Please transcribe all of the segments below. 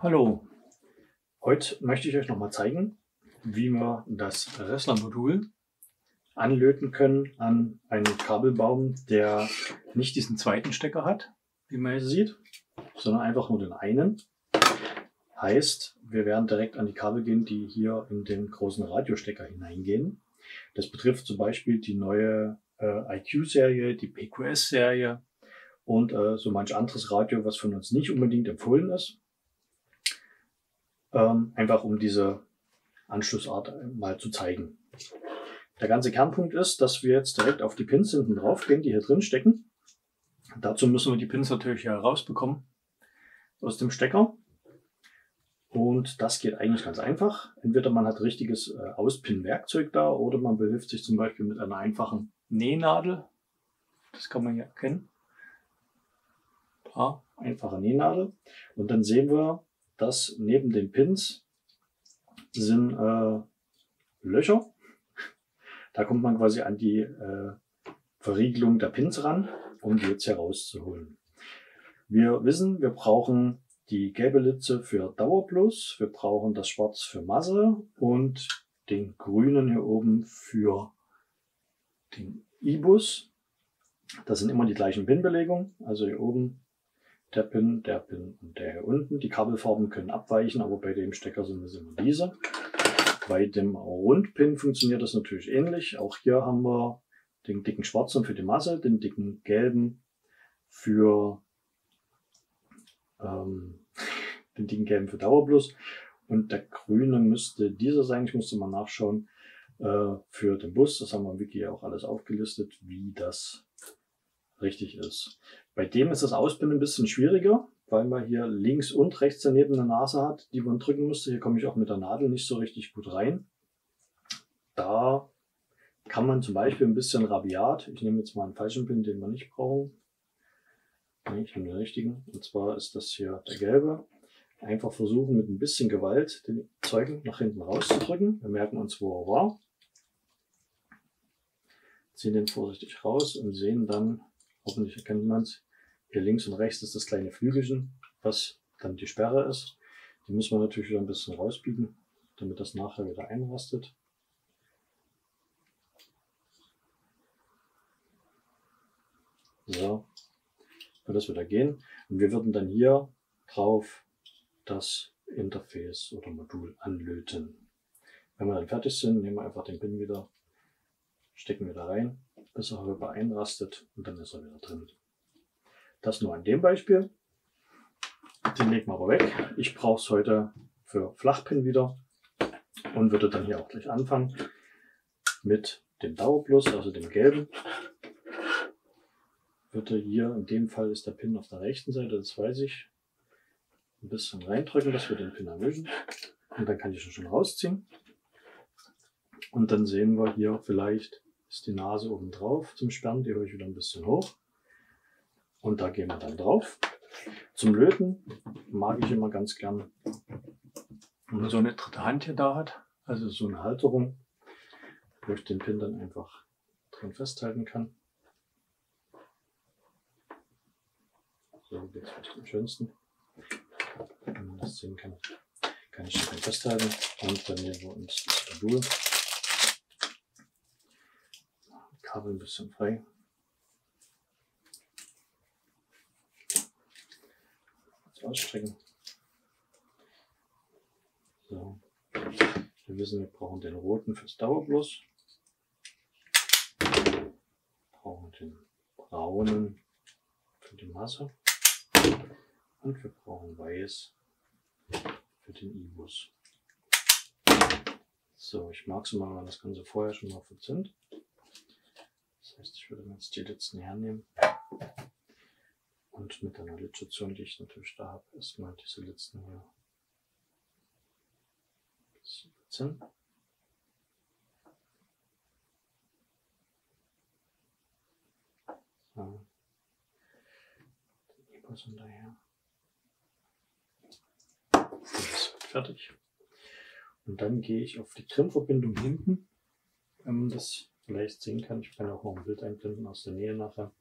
Hallo, heute möchte ich euch nochmal zeigen, wie wir das Ressler-Modul anlöten können an einen Kabelbaum, der nicht diesen zweiten Stecker hat, wie man hier sieht, sondern einfach nur den einen. Heißt, wir werden direkt an die Kabel gehen, die hier in den großen Radiostecker hineingehen. Das betrifft zum Beispiel die neue IQ-Serie, die PQS-Serie und so manch anderes Radio, was von uns nicht unbedingt empfohlen ist. Einfach um diese Anschlussart mal zu zeigen. Der ganze Kernpunkt ist, dass wir jetzt direkt auf die Pins hinten drauf gehen, die hier drin stecken. Dazu müssen wir die Pins natürlich herausbekommen aus dem Stecker. Und das geht eigentlich ganz einfach. Entweder man hat richtiges Auspin-Werkzeug da oder man behilft sich zum Beispiel mit einer einfachen Nähnadel. Das kann man hier erkennen. Da, einfache Nähnadel. Und dann sehen wir, dass neben den Pins sind Löcher. Da kommt man quasi an die Verriegelung der Pins ran, um die jetzt herauszuholen. Wir wissen, wir brauchen die gelbe Litze für Dauerplus, wir brauchen das Schwarz für Masse und den grünen hier oben für den IBUS. Das sind immer die gleichen Pin-Belegungen, also hier oben der Pin und der hier unten. Die Kabelfarben können abweichen, aber bei dem Stecker sind es immer diese. Bei dem Rundpin funktioniert das natürlich ähnlich. Auch hier haben wir den dicken schwarzen für die Masse, den dicken gelben für Dauerplus und der grüne müsste dieser sein. Ich musste mal nachschauen für den Bus. Das haben wir im Wiki auch alles aufgelistet, wie das richtig ist. Bei dem ist das Ausbinden ein bisschen schwieriger, weil man hier links und rechts daneben eine Nase hat, die man drücken müsste. Hier komme ich auch mit der Nadel nicht so richtig gut rein. Da kann man zum Beispiel ein bisschen rabiat, ich nehme jetzt mal einen falschen Pin, den wir nicht brauchen. Nee, ich nehme den richtigen. Und zwar ist das hier der gelbe. Einfach versuchen mit ein bisschen Gewalt den Zeugen nach hinten rauszudrücken. Wir merken uns, wo er war. Ziehen den vorsichtig raus und sehen dann, hoffentlich erkennt man es, hier links und rechts ist das kleine Flügelchen, was dann die Sperre ist. Die müssen wir natürlich wieder ein bisschen rausbiegen, damit das nachher wieder einrastet. So, wird das wieder gehen. Und wir würden dann hier drauf das Interface oder Modul anlöten. Wenn wir dann fertig sind, nehmen wir einfach den Pin wieder, stecken wieder rein, bis er wieder einrastet und dann ist er wieder drin. Das nur an dem Beispiel. Den legen wir aber weg. Ich brauche es heute für Flachpin wieder und würde dann hier auch gleich anfangen mit dem Dauerplus, also dem gelben. Würde hier, in dem Fall ist der Pin auf der rechten Seite, das weiß ich, ein bisschen reindrücken, dass wir den Pin erwischen. Und dann kann ich ihn schon rausziehen. Und dann sehen wir hier, vielleicht ist die Nase oben drauf zum Sperren, die höre ich wieder ein bisschen hoch. Und da gehen wir dann drauf. Zum Löten mag ich immer ganz gern, wenn man so eine dritte Hand hier da hat, also so eine Halterung, wo ich den Pin dann einfach dran festhalten kann. So geht es vielleicht am schönsten. Wenn man das sehen kann, kann ich den festhalten und dann nehmen wir uns das Modul. Kabel ein bisschen frei. Ausstrecken. So. Wir wissen, wir brauchen den roten fürs Dauerplus. Wir brauchen den braunen für die Masse. Und wir brauchen weiß für den IBUS. So, ich mag es mal, wenn das Ganze vorher schon mal verzündet. Das heißt, ich würde mir jetzt die Litzen hernehmen. Und mit einer Lidstation, die ich natürlich da habe, erstmal diese Litzen hier verziehen. So. Den IBUS hinterher. Das ist fertig. Und dann gehe ich auf die Grimmverbindung hinten, wenn man das vielleicht sehen kann. Ich kann auch noch ein Bild einblenden aus der Nähe nachher.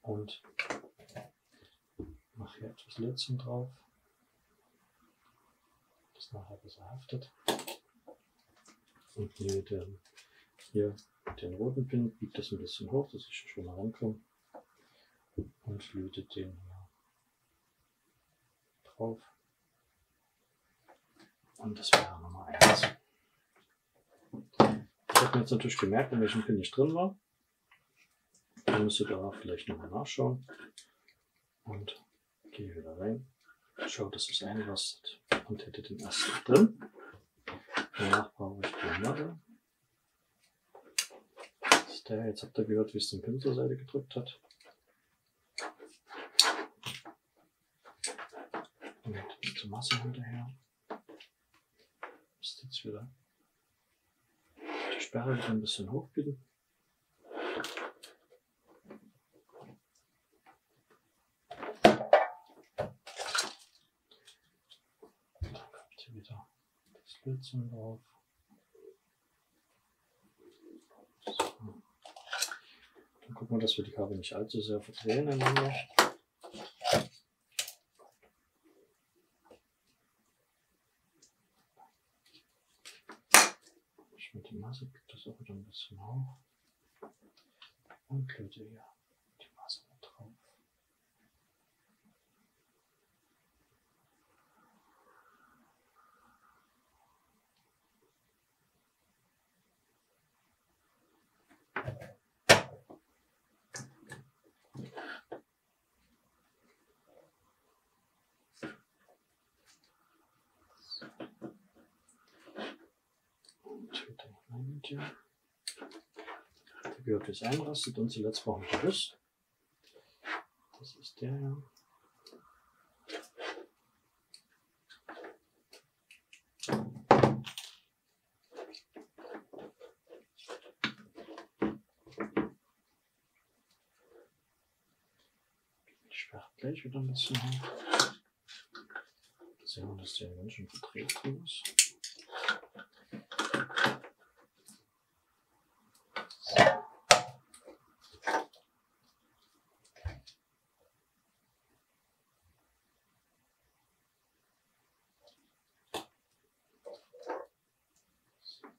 Und mache hier etwas Litzen drauf. das nachher besser haftet. Und nehme dann hier den roten Pin, biege das ein bisschen hoch, dass ich schon mal rankomme. Und löte den hier drauf. Und das wäre Nummer 1. Ich habe mir jetzt natürlich gemerkt, in welchem Pin ich drin war. Dann müsst ihr da vielleicht nochmal nachschauen. Und gehe wieder rein. Schaue, dass es einrastet und hätte den ersten drin. Danach brauche ich die Nadel. Das ist der. Jetzt habt ihr gehört, wie es den Pin zur Seite gedrückt hat. Und die Masse hinterher. Ist jetzt wieder die Sperre wieder ein bisschen hochbiegen. Wieder das Blitzen drauf. So. Dann gucken wir, dass wir die Kabel nicht allzu sehr verdrehen einander. Ich mit die Masse gibt das auch wieder ein bisschen hoch. Und löte hier die Masse mit drauf. Der gehört, wie es einrastet, und zuletzt brauchen wir das. Das ist der hier. Ich sperre gleich wieder ein bisschen hoch. Sehen wir, dass der ganz schön verdreht drin ist.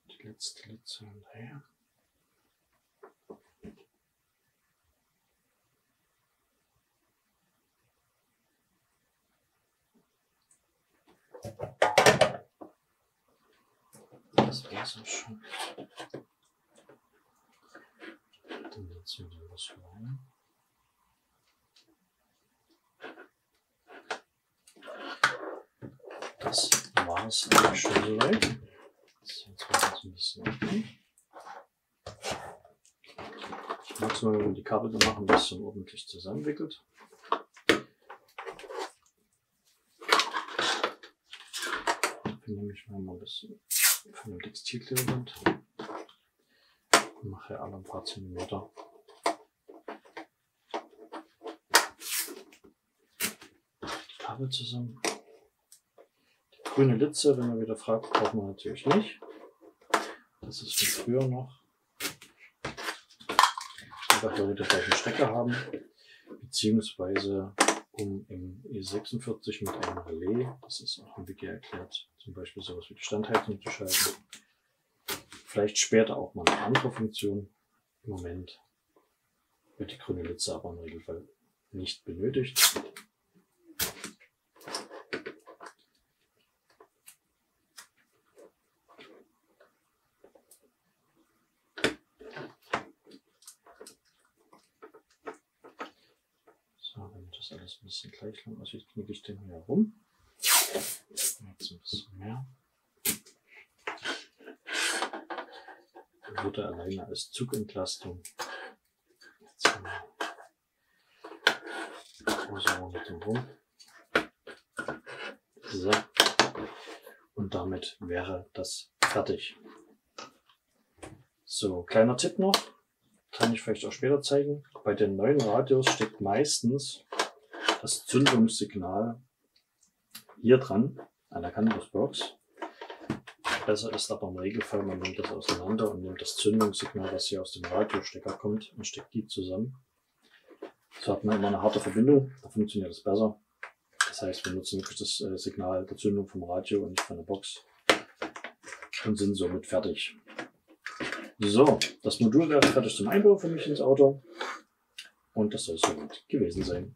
Die letzte Litze hinterher. Das war es auch schon. Dann setzen wir das rein. Das war es eigentlich schon soweit. Jetzt werden wir das ein bisschen öffnen. Ich mag es mal, wenn die Kabel dann machen, ein bisschen ordentlich zusammenwickelt. Ich nehme ich mal ein bisschen von dem Textilklebeband und mache alle ein paar Zentimeter. Die Kabel zusammen. Die grüne Litze, wenn man wieder fragt, braucht man natürlich nicht. Das ist von früher noch. Einfach weil wir den gleichen Stecker haben, beziehungsweise um im E46 mit einem Relais, das ist auch im Wiki erklärt, zum Beispiel sowas wie die Standheizung zu schalten. Vielleicht später auch mal eine andere Funktion. Im Moment wird die grüne Litze aber im Regelfall nicht benötigt. So, damit das alles ein bisschen gleich lang aussieht, knicke ich den hier herum. Jetzt ein bisschen mehr. Wurde alleine als Zugentlastung. Jetzt haben wir große Runde rum. So. Und damit wäre das fertig. So, kleiner Tipp noch. Kann ich vielleicht auch später zeigen. Bei den neuen Radios steckt meistens das Zündungssignal hier dran, an der Canvas-Box. Besser ist aber im Regelfall, man nimmt das auseinander und nimmt das Zündungssignal, was hier aus dem Radiostecker kommt, und steckt die zusammen. So hat man immer eine harte Verbindung, da funktioniert es besser. Das heißt, wir nutzen wirklich das Signal der Zündung vom Radio und nicht von der Box und sind somit fertig. So, das Modul wäre fertig zum Einbau für mich ins Auto und das soll es somit gewesen sein.